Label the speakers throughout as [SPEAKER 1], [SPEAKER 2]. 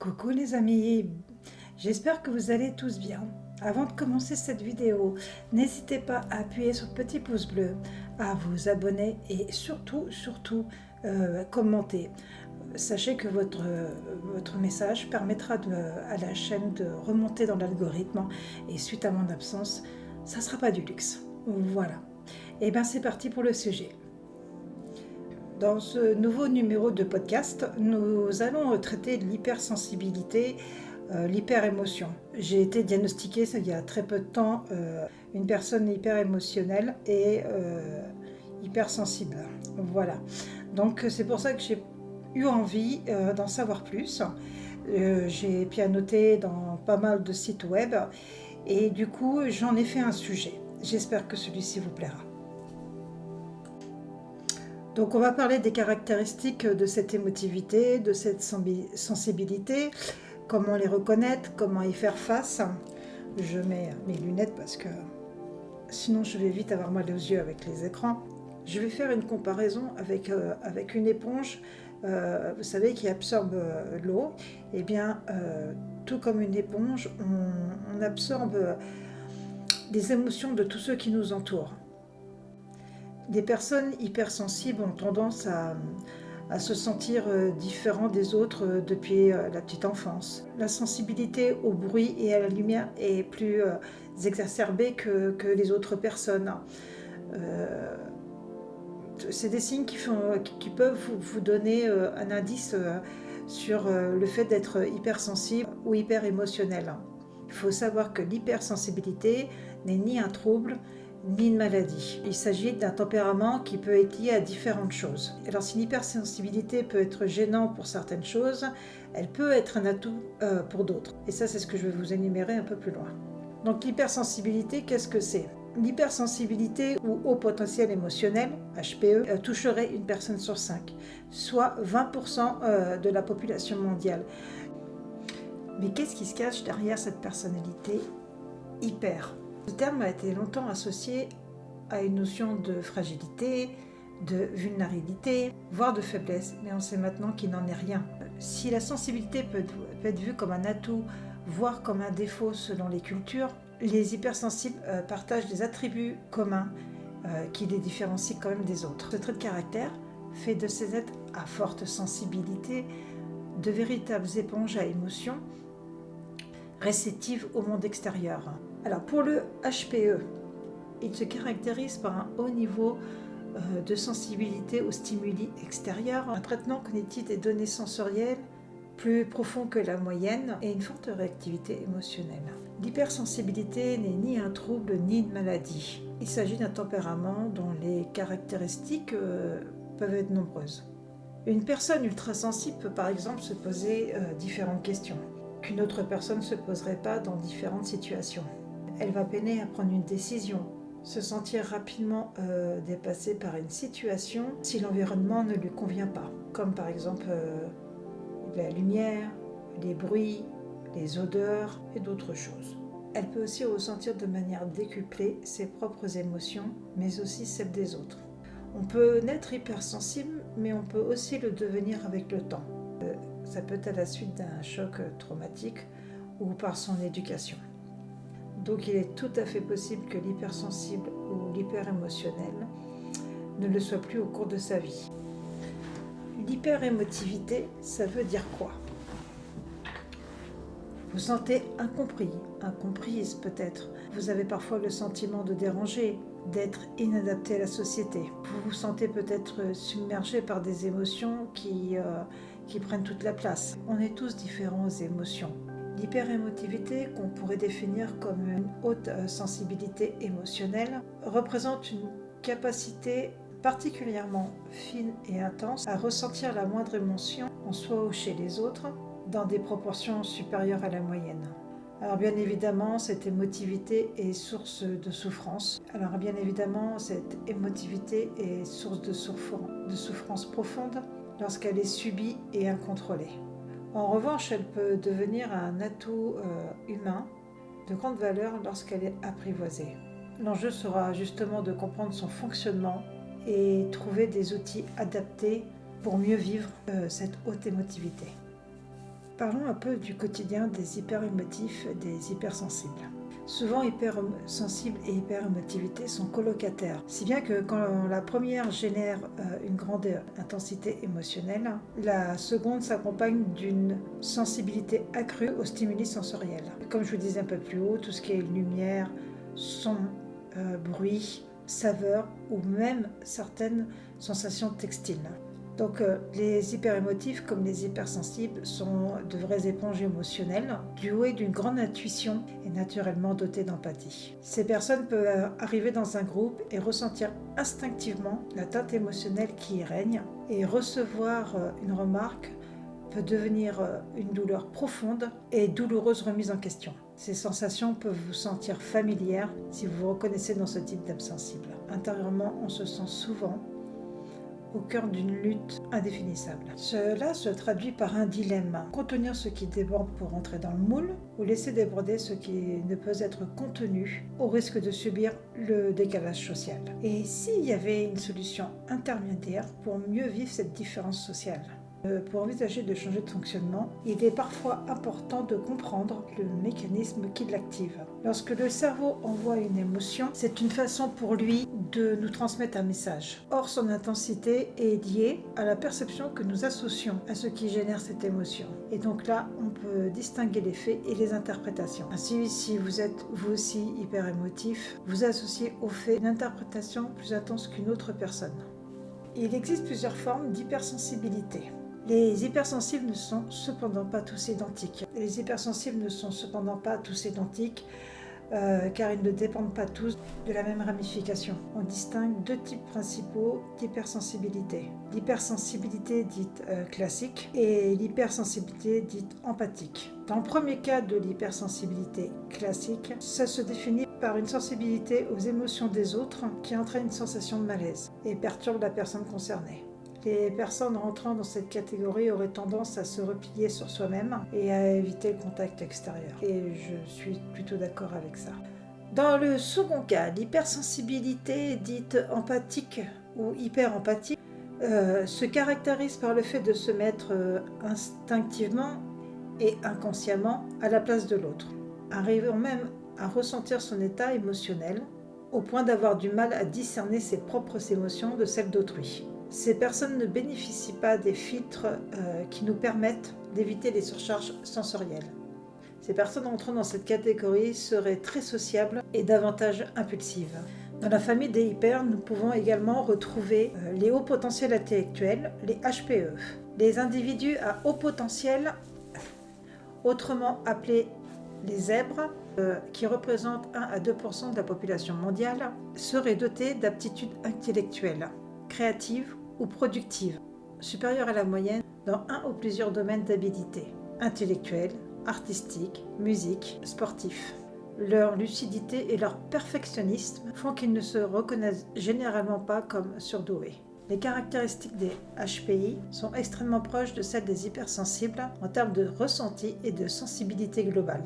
[SPEAKER 1] Coucou les amis, j'espère que vous allez tous bien. Avant de commencer cette vidéo, n'hésitez pas à appuyer sur le petit pouce bleu, à vous abonner et surtout à commenter. Sachez que votre message permettra à la chaîne de remonter dans l'algorithme et suite à mon absence, ça ne sera pas du luxe. Voilà. Et bien c'est parti pour le sujet. Dans ce nouveau numéro de podcast, nous allons traiter de l'hypersensibilité, l'hyperémotion. J'ai été diagnostiquée il y a très peu de temps, une personne hyperémotionnelle et hypersensible. Voilà. Donc c'est pour ça que j'ai eu envie d'en savoir plus. J'ai pianoté dans pas mal de sites web et du coup j'en ai fait un sujet. J'espère que celui-ci vous plaira. Donc on va parler des caractéristiques de cette émotivité, de cette sensibilité, comment les reconnaître, comment y faire face. Je mets mes lunettes parce que sinon je vais vite avoir mal aux yeux avec les écrans. Je vais faire une comparaison avec une éponge, vous savez, qui absorbe l'eau. Eh bien, tout comme une éponge, on absorbe les émotions de tous ceux qui nous entourent. Des personnes hypersensibles ont tendance à se sentir différents des autres depuis la petite enfance. La sensibilité au bruit et à la lumière est plus exacerbée que les autres personnes. C'est des signes qui peuvent vous donner un indice sur le fait d'être hypersensible ou hyper émotionnel. Il faut savoir que l'hypersensibilité n'est ni un trouble, ni une maladie. Il s'agit d'un tempérament qui peut être lié à différentes choses. Alors si l'hypersensibilité peut être gênante pour certaines choses, elle peut être un atout pour d'autres. Et ça, c'est ce que je vais vous énumérer un peu plus loin. Donc l'hypersensibilité, qu'est-ce que c'est ? L'hypersensibilité ou haut potentiel émotionnel, HPE, toucherait une personne sur 5, soit 20% de la population mondiale. Mais qu'est-ce qui se cache derrière cette personnalité hyper ? Ce terme a été longtemps associé à une notion de fragilité, de vulnérabilité, voire de faiblesse, mais on sait maintenant qu'il n'en est rien. Si la sensibilité peut être vue comme un atout, voire comme un défaut selon les cultures, les hypersensibles partagent des attributs communs qui les différencient quand même des autres. Ce trait de caractère fait de ces êtres à forte sensibilité de véritables éponges à émotions, réceptives au monde extérieur. Alors pour le HPE, il se caractérise par un haut niveau de sensibilité aux stimuli extérieurs, un traitement cognitif des données sensorielles plus profond que la moyenne et une forte réactivité émotionnelle. L'hypersensibilité n'est ni un trouble ni une maladie. Il s'agit d'un tempérament dont les caractéristiques peuvent être nombreuses. Une personne ultrasensible peut par exemple se poser différentes questions qu'une autre personne ne se poserait pas dans différentes situations. Elle va peiner à prendre une décision, se sentir rapidement dépassée par une situation si l'environnement ne lui convient pas, comme par exemple la lumière, les bruits, les odeurs et d'autres choses. Elle peut aussi ressentir de manière décuplée ses propres émotions, mais aussi celles des autres. On peut naître hypersensible, mais on peut aussi le devenir avec le temps. Ça peut être à la suite d'un choc traumatique ou par son éducation. Donc il est tout à fait possible que l'hypersensible ou l'hyperémotionnel ne le soit plus au cours de sa vie. L'hyperémotivité, ça veut dire quoi ? Vous sentez incompris, incomprise peut-être. Vous avez parfois le sentiment de déranger, d'être inadapté à la société. Vous vous sentez peut-être submergé par des émotions qui prennent toute la place. On est tous différents aux émotions. L'hyperémotivité, qu'on pourrait définir comme une haute sensibilité émotionnelle, représente une capacité particulièrement fine et intense à ressentir la moindre émotion en soi ou chez les autres dans des proportions supérieures à la moyenne. Alors bien évidemment, cette émotivité est source de souffrance. Alors bien évidemment, cette émotivité est source de souffrance profonde lorsqu'elle est subie et incontrôlée. En revanche, elle peut devenir un atout humain de grande valeur lorsqu'elle est apprivoisée. L'enjeu sera justement de comprendre son fonctionnement et trouver des outils adaptés pour mieux vivre cette haute émotivité. Parlons un peu du quotidien des hyperémotifs et des hypersensibles. Souvent, hypersensibles et hyperémotivité sont colocataires, si bien que quand la première génère une grande intensité émotionnelle, la seconde s'accompagne d'une sensibilité accrue aux stimuli sensoriels. Comme je vous disais un peu plus haut, tout ce qui est lumière, son, bruit, saveur ou même certaines sensations textiles. Donc les hyperémotifs comme les hypersensibles sont de vraies éponges émotionnelles, douées d'une grande intuition et naturellement dotées d'empathie. Ces personnes peuvent arriver dans un groupe et ressentir instinctivement la teinte émotionnelle qui y règne, et recevoir une remarque peut devenir une douleur profonde et douloureuse remise en question. Ces sensations peuvent vous sentir familières si vous vous reconnaissez dans ce type d'âme sensible. Intérieurement, on se sent souvent au cœur d'une lutte indéfinissable. Cela se traduit par un dilemme: contenir ce qui déborde pour entrer dans le moule, ou laisser déborder ce qui ne peut être contenu au risque de subir le décalage social. Et s'il y avait une solution intermédiaire pour mieux vivre cette différence sociale? Pour envisager de changer de fonctionnement, il est parfois important de comprendre le mécanisme qui l'active. Lorsque le cerveau envoie une émotion, c'est une façon pour lui de nous transmettre un message. Or, son intensité est liée à la perception que nous associons à ce qui génère cette émotion. Et donc là, on peut distinguer les faits et les interprétations. Ainsi, si vous êtes vous aussi hyper émotif, vous associez au fait une interprétation plus intense qu'une autre personne. Il existe plusieurs formes d'hypersensibilité. Les hypersensibles ne sont cependant pas tous identiques. Car ils ne dépendent pas tous de la même ramification. On distingue deux types principaux d'hypersensibilité. L'hypersensibilité dite classique et l'hypersensibilité dite empathique. Dans le premier cas de l'hypersensibilité classique, ça se définit par une sensibilité aux émotions des autres qui entraîne une sensation de malaise et perturbe la personne concernée. Les personnes rentrant dans cette catégorie auraient tendance à se replier sur soi-même et à éviter le contact extérieur. Et je suis plutôt d'accord avec ça. Dans le second cas, l'hypersensibilité dite empathique ou hyperempathique se caractérise par le fait de se mettre instinctivement et inconsciemment à la place de l'autre, arrivant même à ressentir son état émotionnel au point d'avoir du mal à discerner ses propres émotions de celles d'autrui. Ces personnes ne bénéficient pas des filtres qui nous permettent d'éviter les surcharges sensorielles. Ces personnes entrant dans cette catégorie seraient très sociables et davantage impulsives. Dans la famille des hyper, nous pouvons également retrouver les hauts potentiels intellectuels, les HPE. Les individus à haut potentiel, autrement appelés les zèbres, qui représentent 1 à 2% de la population mondiale, seraient dotés d'aptitudes intellectuelles, créatives ou productives, supérieures à la moyenne dans un ou plusieurs domaines d'habilité, intellectuels, artistiques, musique, sportifs. Leur lucidité et leur perfectionnisme font qu'ils ne se reconnaissent généralement pas comme surdoués. Les caractéristiques des HPI sont extrêmement proches de celles des hypersensibles en termes de ressenti et de sensibilité globale.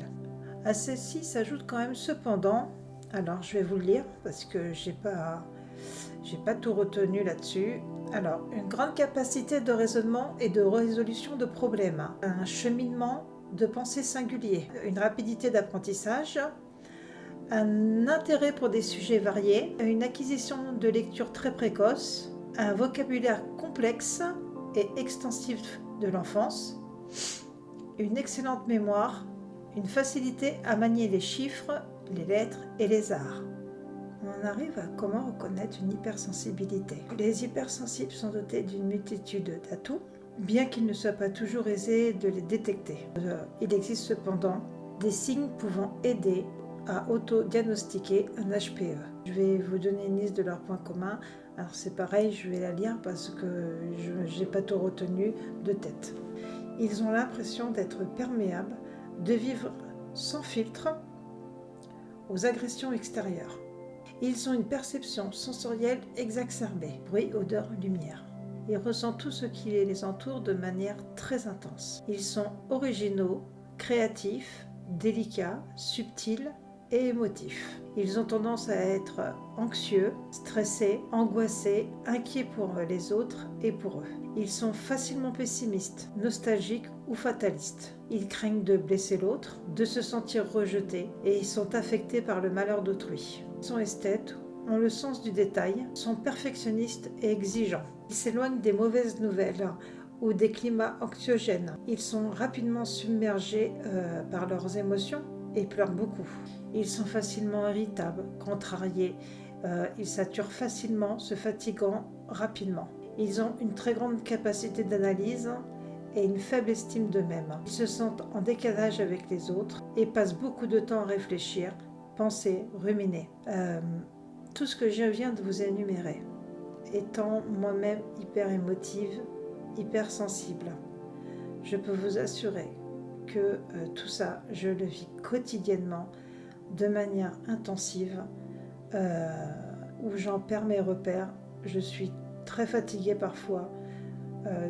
[SPEAKER 1] À ceci s'ajoute quand même cependant, alors je vais vous le lire parce que j'ai pas tout retenu là-dessus. Alors, une grande capacité de raisonnement et de résolution de problèmes, un cheminement de pensée singulier, une rapidité d'apprentissage, un intérêt pour des sujets variés, une acquisition de lecture très précoce, un vocabulaire complexe et extensif de l'enfance, une excellente mémoire, une facilité à manier les chiffres, les lettres et les arts. On arrive à comment reconnaître une hypersensibilité. Les hypersensibles sont dotés d'une multitude d'atouts, bien qu'il ne soit pas toujours aisé de les détecter. Il existe cependant des signes pouvant aider à auto-diagnostiquer un HPE. Je vais vous donner une liste de leurs points communs. Alors c'est pareil, je vais la lire parce que je n'ai pas tout retenu de tête. Ils ont l'impression d'être perméables, de vivre sans filtre aux agressions extérieures. Ils ont une perception sensorielle exacerbée, bruit, odeur, lumière. Ils ressentent tout ce qui les entoure de manière très intense. Ils sont originaux, créatifs, délicats, subtils, et émotifs. Ils ont tendance à être anxieux, stressés, angoissés, inquiets pour les autres et pour eux. Ils sont facilement pessimistes, nostalgiques ou fatalistes. Ils craignent de blesser l'autre, de se sentir rejetés et ils sont affectés par le malheur d'autrui. Ils sont esthètes, ont le sens du détail, sont perfectionnistes et exigeants. Ils s'éloignent des mauvaises nouvelles ou des climats anxiogènes. Ils sont rapidement submergés par leurs émotions et pleurent beaucoup. Ils sont facilement irritables, contrariés, ils saturent facilement, se fatiguant rapidement. Ils ont une très grande capacité d'analyse et une faible estime d'eux-mêmes. Ils se sentent en décalage avec les autres et passent beaucoup de temps à réfléchir, penser, ruminer. Tout ce que je viens de vous énumérer, étant moi-même hyper émotive, hyper sensible, je peux vous assurer que tout ça, je le vis quotidiennement, de manière intensive, où j'en perds mes repères. Je suis très fatiguée parfois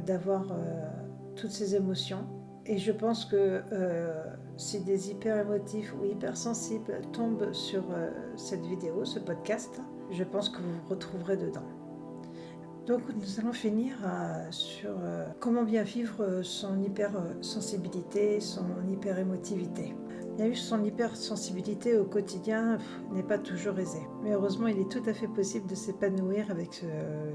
[SPEAKER 1] d'avoir toutes ces émotions. Et je pense que si des hyper émotifs ou hypersensibles tombent sur cette vidéo, ce podcast, je pense que vous vous retrouverez dedans. Donc nous allons finir sur comment bien vivre son hypersensibilité, son hyperémotivité. Bien vivre son hypersensibilité au quotidien n'est pas toujours aisé. Mais heureusement, il est tout à fait possible de s'épanouir avec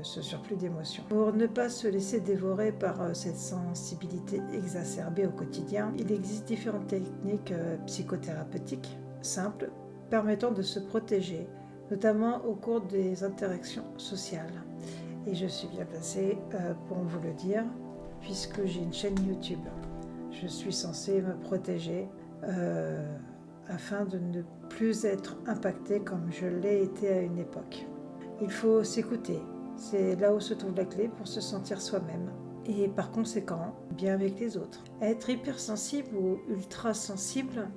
[SPEAKER 1] ce surplus d'émotions. Pour ne pas se laisser dévorer par cette sensibilité exacerbée au quotidien, il existe différentes techniques psychothérapeutiques simples permettant de se protéger, notamment au cours des interactions sociales. Et je suis bien placée pour vous le dire, puisque j'ai une chaîne YouTube. Je suis censée me protéger afin de ne plus être impactée comme je l'ai été à une époque. Il faut s'écouter, c'est là où se trouve la clé pour se sentir soi-même et par conséquent bien avec les autres. Être hypersensible ou ultra sensible,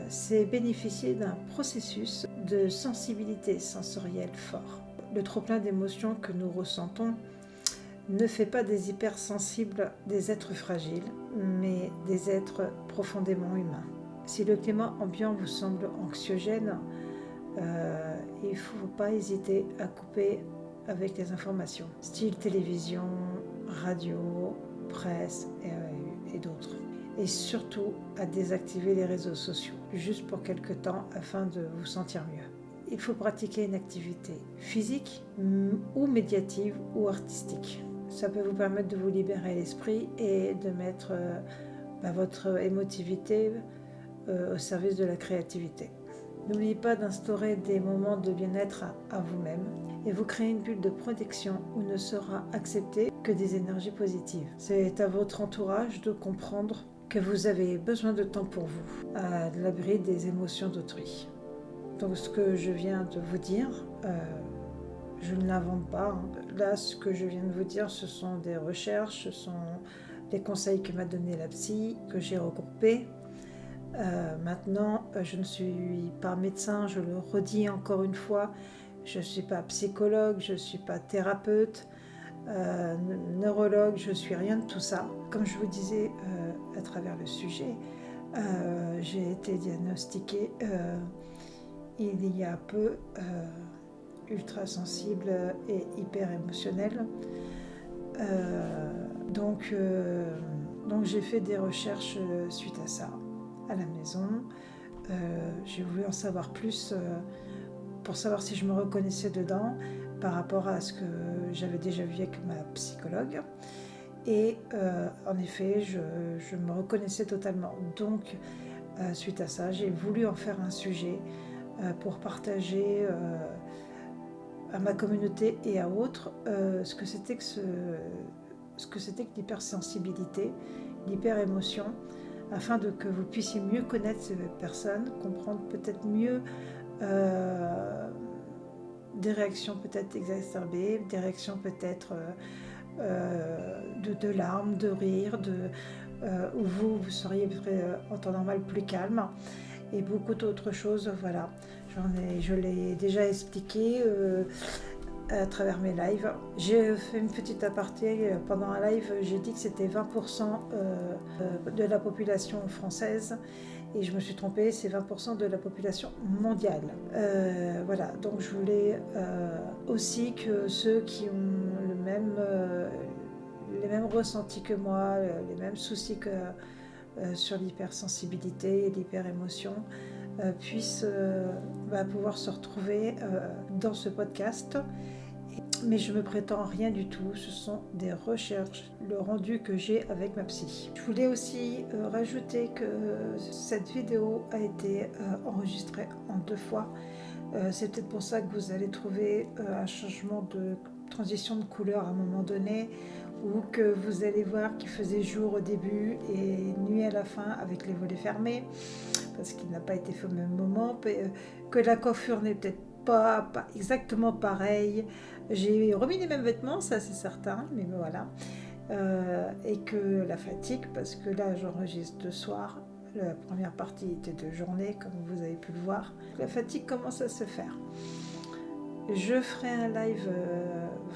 [SPEAKER 1] c'est bénéficier d'un processus de sensibilité sensorielle fort. Le trop-plein d'émotions que nous ressentons ne fait pas des hypersensibles des êtres fragiles, mais des êtres profondément humains. Si le climat ambiant vous semble anxiogène, il ne faut pas hésiter à couper avec les informations, style télévision, radio, presse et d'autres. Et surtout à désactiver les réseaux sociaux, juste pour quelque temps afin de vous sentir mieux. Il faut pratiquer une activité physique ou médiative ou artistique. Ça peut vous permettre de vous libérer l'esprit et de mettre votre émotivité au service de la créativité. N'oubliez pas d'instaurer des moments de bien-être à vous-même et vous créez une bulle de protection où ne sera accepté que des énergies positives. C'est à votre entourage de comprendre que vous avez besoin de temps pour vous, à l'abri des émotions d'autrui. Donc ce que je viens de vous dire, je ne l'invente pas. Là, ce que je viens de vous dire, ce sont des recherches, ce sont des conseils que m'a donné la psy, que j'ai regroupés. Maintenant, je ne suis pas médecin, je le redis encore une fois, je ne suis pas psychologue, je ne suis pas thérapeute, neurologue, je ne suis rien de tout ça. Comme je vous disais à travers le sujet, j'ai été diagnostiquée il y a peu ultra sensible et hyper émotionnelle. Donc j'ai fait des recherches suite à ça à la maison. J'ai voulu en savoir plus pour savoir si je me reconnaissais dedans par rapport à ce que j'avais déjà vu avec ma psychologue. Et en effet, je me reconnaissais totalement. Donc, suite à ça, j'ai voulu en faire un sujet pour partager à ma communauté et à autres ce que c'était que l'hypersensibilité, l'hyperémotion, afin que vous puissiez mieux connaître ces personnes, comprendre peut-être mieux des réactions peut-être exacerbées, des réactions peut-être de larmes, de rires, où vous seriez en temps normal plus calme, et beaucoup d'autres choses. Voilà, je l'ai déjà expliqué. à travers mes lives. J'ai fait une petite aparté pendant un live, j'ai dit que c'était 20% de la population française et je me suis trompée, c'est 20% de la population mondiale. Voilà, donc je voulais aussi que ceux qui ont les mêmes ressentis que moi, les mêmes soucis que sur l'hypersensibilité et l'hyperémotion, puissent pouvoir se retrouver dans ce podcast. Mais je me prétends rien du tout, ce sont des recherches, le rendu que j'ai avec ma psy. Je voulais aussi rajouter que cette vidéo a été enregistrée en 2 fois. C'est peut-être pour ça que vous allez trouver un changement de transition de couleur à un moment donné, ou que vous allez voir qu'il faisait jour au début et nuit à la fin avec les volets fermés, parce qu'il n'a pas été fait au même moment, que la coiffure n'est peut-être pas exactement pareille. J'ai remis les mêmes vêtements, ça c'est certain, mais voilà. Et que la fatigue, parce que là j'enregistre le soir, la première partie était de journée, comme vous avez pu le voir. La fatigue commence à se faire. Je ferai un live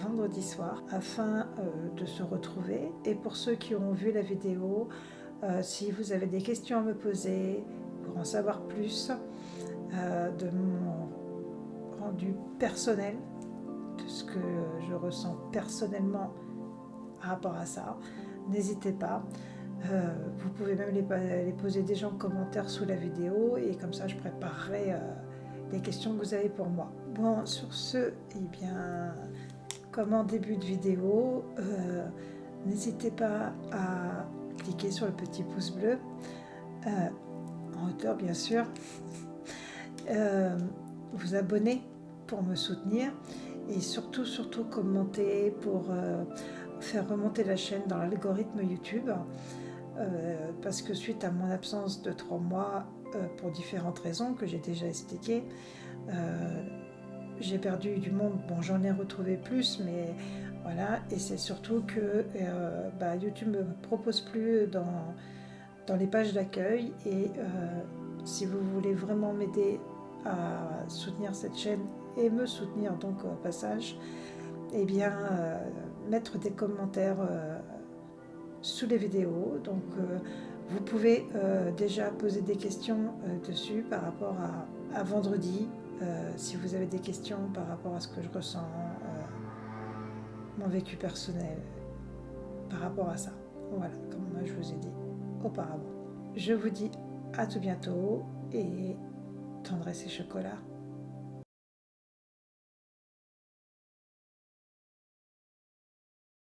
[SPEAKER 1] vendredi soir afin de se retrouver. Et pour ceux qui ont vu la vidéo, si vous avez des questions à me poser, pour en savoir plus de mon rendu personnel, de ce que je ressens personnellement par rapport à ça, n'hésitez pas. Vous pouvez même les poser déjà en commentaire sous la vidéo et comme ça je préparerai les questions que vous avez pour moi. Bon, sur ce, eh bien, comme en début de vidéo, n'hésitez pas à cliquer sur le petit pouce bleu, en hauteur bien sûr, vous abonner pour me soutenir et surtout commenter pour faire remonter la chaîne dans l'algorithme YouTube, parce que suite à mon absence de 3 mois, pour différentes raisons que j'ai déjà expliquées, j'ai perdu du monde. Bon, j'en ai retrouvé plus, mais voilà, et c'est surtout que YouTube ne me propose plus dans les pages d'accueil, et si vous voulez vraiment m'aider à soutenir cette chaîne et me soutenir donc au passage, eh bien mettre des commentaires sous les vidéos. Donc vous pouvez déjà poser des questions dessus par rapport à vendredi, si vous avez des questions par rapport à ce que je ressens, mon vécu personnel par rapport à ça. Voilà, comme moi je vous ai dit auparavant. Je vous dis à tout bientôt et tendresse et chocolat.